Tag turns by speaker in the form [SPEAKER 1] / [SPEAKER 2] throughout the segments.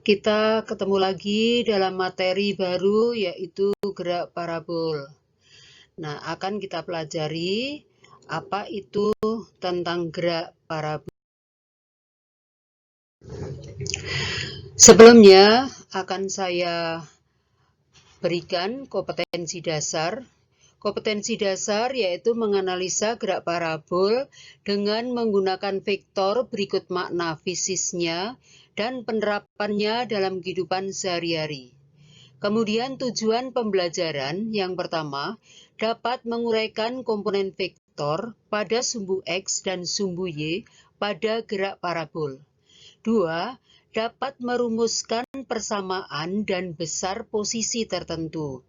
[SPEAKER 1] Kita ketemu lagi dalam materi baru yaitu gerak parabol. Nah, akan kita pelajari apa itu tentang gerak parabol. Sebelumnya akan saya berikan kompetensi dasar. Kompetensi dasar yaitu menganalisa gerak parabol dengan menggunakan vektor berikut makna fisisnya dan penerapannya dalam kehidupan sehari-hari. Kemudian tujuan pembelajaran yang pertama dapat menguraikan komponen vektor pada sumbu X dan sumbu Y pada gerak parabol. 2. Dapat merumuskan persamaan dan besar posisi tertentu.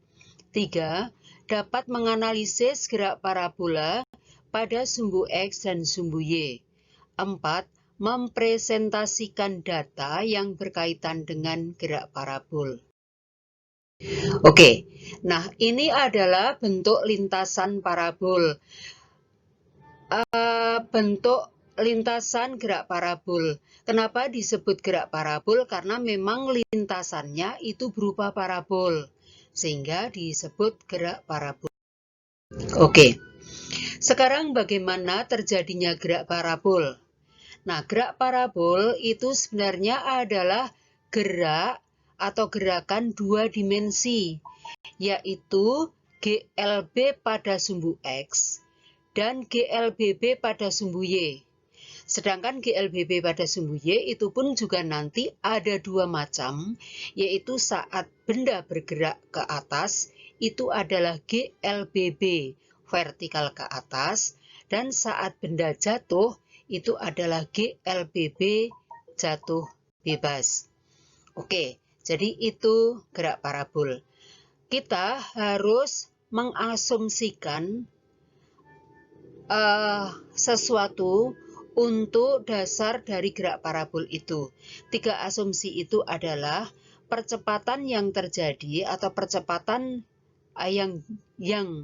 [SPEAKER 1] 3. Dapat menganalisis gerak parabola pada sumbu X dan sumbu Y. 4. Mempresentasikan data yang berkaitan dengan gerak parabol. Oke, nah ini adalah bentuk lintasan parabol. Bentuk lintasan gerak parabol. Kenapa disebut gerak parabol? Karena memang lintasannya itu berupa parabol, sehingga disebut gerak parabol. Oke, sekarang bagaimana terjadinya gerak parabol? Nah, gerak parabol itu sebenarnya adalah gerak atau gerakan dua dimensi, yaitu GLB pada sumbu X dan GLBB pada sumbu Y. Sedangkan GLBB pada sumbu Y itu pun juga nanti ada dua macam, yaitu saat benda bergerak ke atas, itu adalah GLBB vertikal ke atas, dan saat benda jatuh, itu adalah GLBB jatuh bebas. Oke, jadi itu gerak parabol. Kita harus mengasumsikan sesuatu untuk dasar dari gerak parabol itu. 3 asumsi itu adalah percepatan yang terjadi atau percepatan yang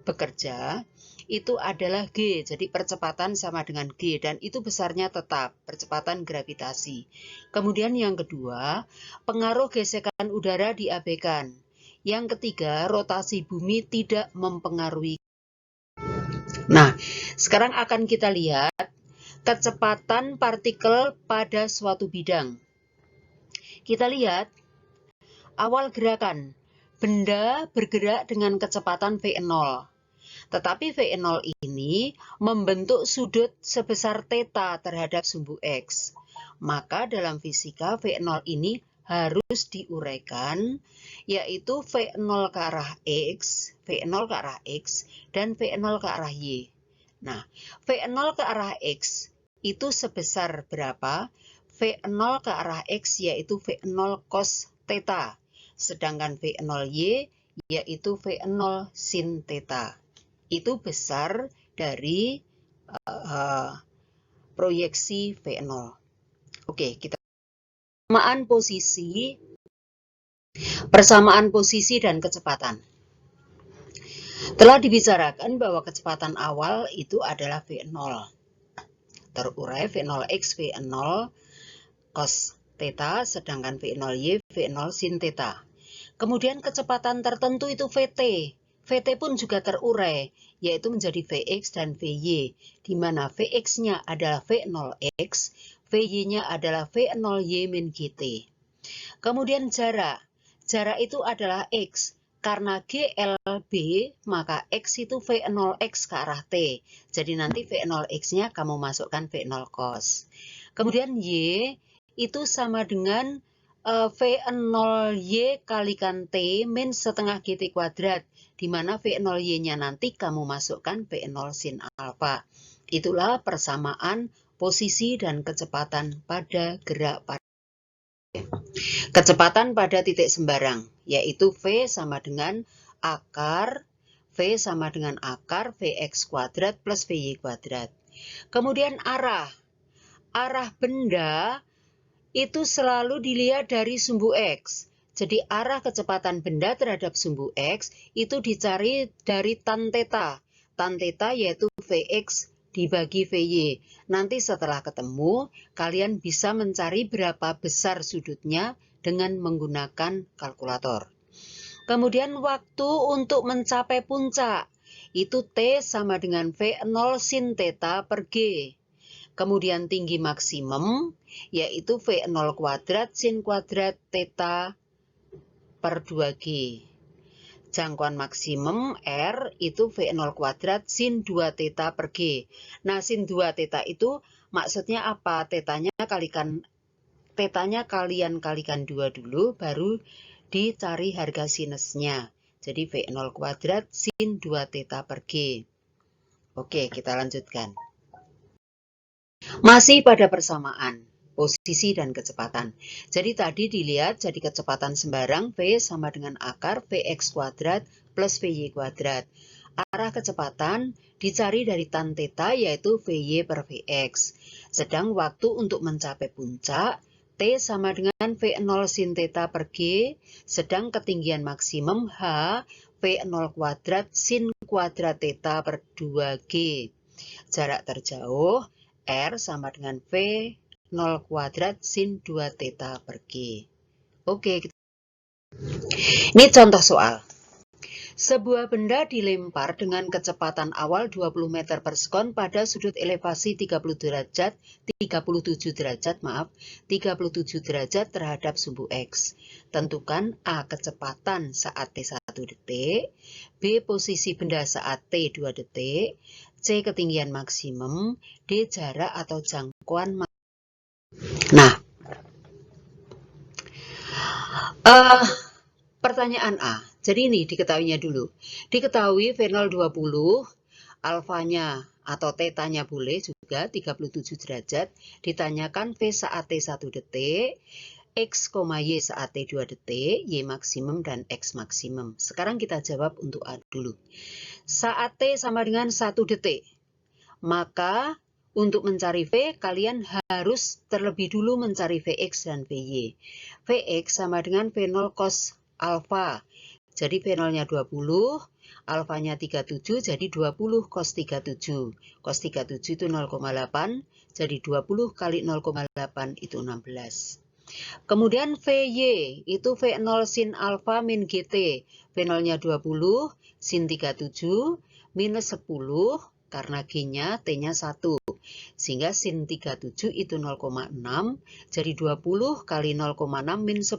[SPEAKER 1] bekerja itu adalah G. Jadi percepatan sama dengan G dan itu besarnya tetap, percepatan gravitasi. Kemudian yang kedua, pengaruh gesekan udara diabaikan. Yang ketiga, rotasi bumi tidak mempengaruhi. Nah, sekarang akan kita lihat kecepatan partikel pada suatu bidang. Kita lihat awal gerakan. Benda bergerak dengan kecepatan V0. Tetapi V0 ini membentuk sudut sebesar θ terhadap sumbu X. Maka dalam fisika V0 ini harus diuraikan, yaitu V0 ke arah X, V0 ke arah X, dan V0 ke arah Y. Nah, V0 ke arah X itu sebesar berapa? V0 ke arah X yaitu V0 cos θ. Sedangkan V0Y yaitu V0 sin θ. Itu besar dari proyeksi V0. Oke, kita persamaan posisi dan kecepatan. Telah dibicarakan bahwa kecepatan awal itu adalah V0. Terurai V0x V0 cos θ, sedangkan V0y V0 sin θ. Kemudian kecepatan tertentu itu Vt. Vt pun juga terurai, yaitu menjadi Vx dan Vy, di mana Vx-nya adalah V0x, Vy-nya adalah V0y min gt. Kemudian jarak. Jarak itu adalah x. Karena GLB, maka x itu V0x ke arah T. Jadi nanti V0x-nya kamu masukkan V0 cos. Kemudian Y itu sama dengan V0Y kalikan T min setengah GT kuadrat. Di mana V0Y-nya nanti kamu masukkan V0 sin alfa. Itulah persamaan posisi dan kecepatan pada gerak parabol. Kecepatan pada titik sembarang, yaitu V sama dengan akar Vx kuadrat plus Vy kuadrat. Kemudian arah. Arah benda itu selalu dilihat dari sumbu X. Jadi arah kecepatan benda terhadap sumbu X itu dicari dari tan θ. Tan θ yaitu Vx dibagi VY. Nanti setelah ketemu, kalian bisa mencari berapa besar sudutnya dengan menggunakan kalkulator. Kemudian waktu untuk mencapai puncak, itu T sama dengan V0 sin theta per G. Kemudian tinggi maksimum, yaitu V0 kuadrat sin kuadrat theta per 2G. Jangkauan maksimum R itu V0 kuadrat sin 2 theta per G. Nah, sin 2 theta itu maksudnya apa? Tetanya kalian kalikan 2 dulu, baru dicari harga sinusnya. Jadi V0 kuadrat sin 2 theta per G. Oke, kita lanjutkan. Masih pada persamaan posisi dan kecepatan. Jadi tadi dilihat jadi kecepatan sembarang V sama dengan akar Vx kuadrat plus Vy kuadrat. Arah kecepatan dicari dari tan theta yaitu Vy per Vx. Sedang waktu untuk mencapai puncak T sama dengan V0 sin theta per G, sedang ketinggian maksimum H V0 kuadrat sin kuadrat theta per 2G. Jarak terjauh R sama dengan V0 kuadrat sin 2 theta per G. Oke, ini contoh soal. Sebuah benda dilempar dengan kecepatan awal 20 meter per sekon pada sudut elevasi 37 derajat terhadap sumbu X. Tentukan A kecepatan saat T 1 detik, B posisi benda saat T 2 detik, C ketinggian maksimum, D jarak atau jangkauan. Nah, pertanyaan A. Jadi ini diketahuinya dulu. Diketahui V0 20, alfanya atau tetanya boleh juga 37 derajat. Ditanyakan V saat T 1 detik, X, Y saat T 2 detik, Y maksimum dan X maksimum. Sekarang kita jawab untuk A dulu. Saat T sama dengan 1 detik, maka untuk mencari V, kalian harus terlebih dulu mencari Vx dan Vy. Vx sama dengan V0 cos alfa. Jadi V0-nya 20, alfanya 37, jadi 20 cos 37. Cos 37 itu 0,8, jadi 20 kali 0,8 itu 16. Kemudian Vy itu V0 sin alfa min GT. V0-nya 20, sin 37, minus 10, karena G-nya, T-nya 1. Sehingga sin 37 itu 0,6, jadi 20 kali 0,6 min 10.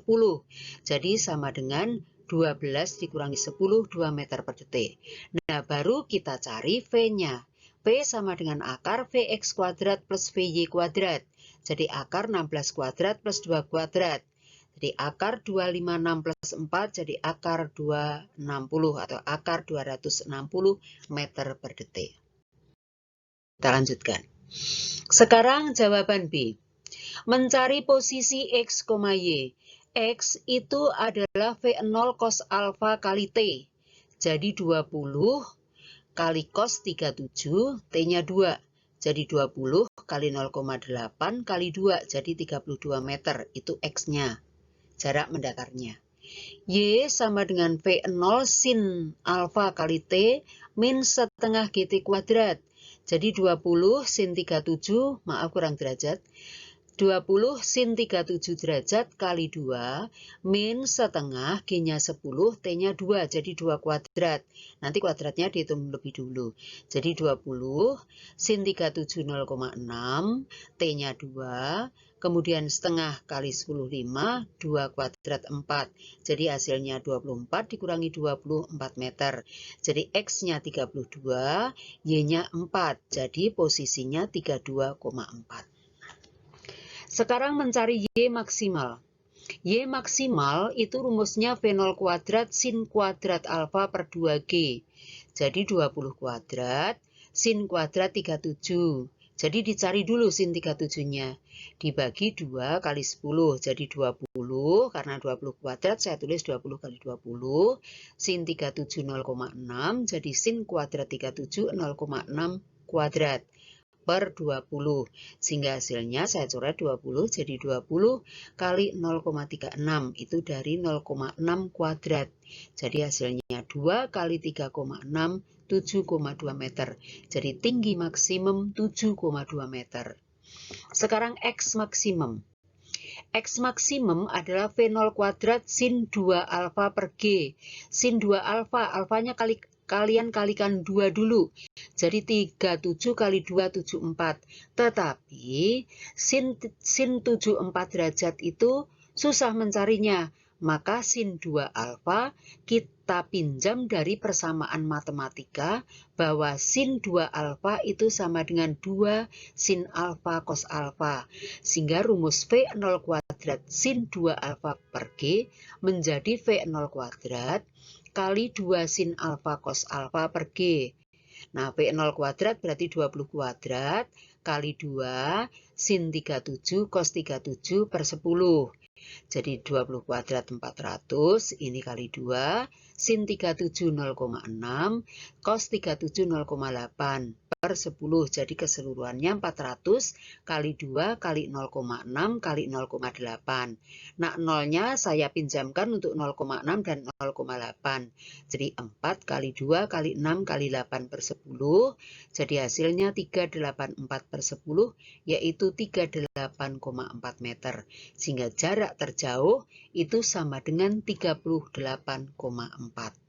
[SPEAKER 1] Jadi sama dengan 12 dikurangi 10, 2 meter per detik. Nah, baru kita cari V-nya. V sama dengan akar Vx kuadrat plus Vy kuadrat. Jadi akar 16 kuadrat plus 2 kuadrat. Jadi akar 256 plus 4 jadi akar 260 atau akar 260 meter per detik. Kita lanjutkan. Sekarang jawaban B. Mencari posisi X, Y. X itu adalah V0 cos alfa kali T. Jadi 20 kali cos 37, T-nya 2. Jadi 20 kali 0,8 kali 2, jadi 32 meter. Itu X-nya, jarak mendatarnya. Y sama dengan V0 sin alfa kali T min setengah GT kuadrat. Jadi 20 sin 37, maaf kurang derajat. 20 sin 37 derajat kali 2 min setengah G-nya 10, T-nya 2, jadi 2 kuadrat. Nanti kuadratnya dihitung lebih dulu. Jadi 20 sin 37 0,6, T-nya 2, kemudian setengah kali 10 5, 2 kuadrat 4. Jadi hasilnya 24 dikurangi 24 meter. Jadi X-nya 32, Y-nya 4, jadi posisinya 32,4. Sekarang mencari Y maksimal. Y maksimal itu rumusnya V0 kuadrat sin kuadrat alfa per 2G. Jadi 20 kuadrat sin kuadrat 37. Jadi dicari dulu sin 37-nya. Dibagi 2 kali 10. Jadi 20. Karena 20 kuadrat saya tulis 20 kali 20. Sin 37 0,6. Jadi sin kuadrat 37 0,6 kuadrat. per 20. Sehingga hasilnya saya coret 20 jadi 20 kali 0,36 itu dari 0,6 kuadrat. Jadi hasilnya 2 kali 3,6 7,2 meter. Jadi tinggi maksimum 7,2 meter. Sekarang X maksimum. X maksimum adalah V0 kuadrat sin 2 alfa per G. Sin 2 alfa, alfanya kalian kalikan 2 dulu. Jadi 37 kali 2, 74. Tetapi sin 74 derajat itu susah mencarinya. Maka sin 2 alfa kita pinjam dari persamaan matematika bahwa sin 2 alfa itu sama dengan 2 sin alfa cos alfa. Sehingga rumus V0 kuadrat sin 2 alfa per G menjadi V0 kuadrat kali 2 sin alfa cos alfa per G. Nah, V0 kuadrat berarti 20 kuadrat kali 2 sin 37 cos 37 per 10. Jadi 20 kuadrat 400, ini kali 2, sin 37 0,6, cos 37 0,8 per 10. Jadi keseluruhannya 400 kali 2 kali 0,6 kali 0,8. Nah, nolnya saya pinjamkan untuk 0,6 dan 0,8. Jadi 4 kali 2 kali 6 kali 8 per 10. Jadi hasilnya 384 per 10, yaitu 38,4 meter. Sehingga jarak terjauh itu sama dengan 38,4.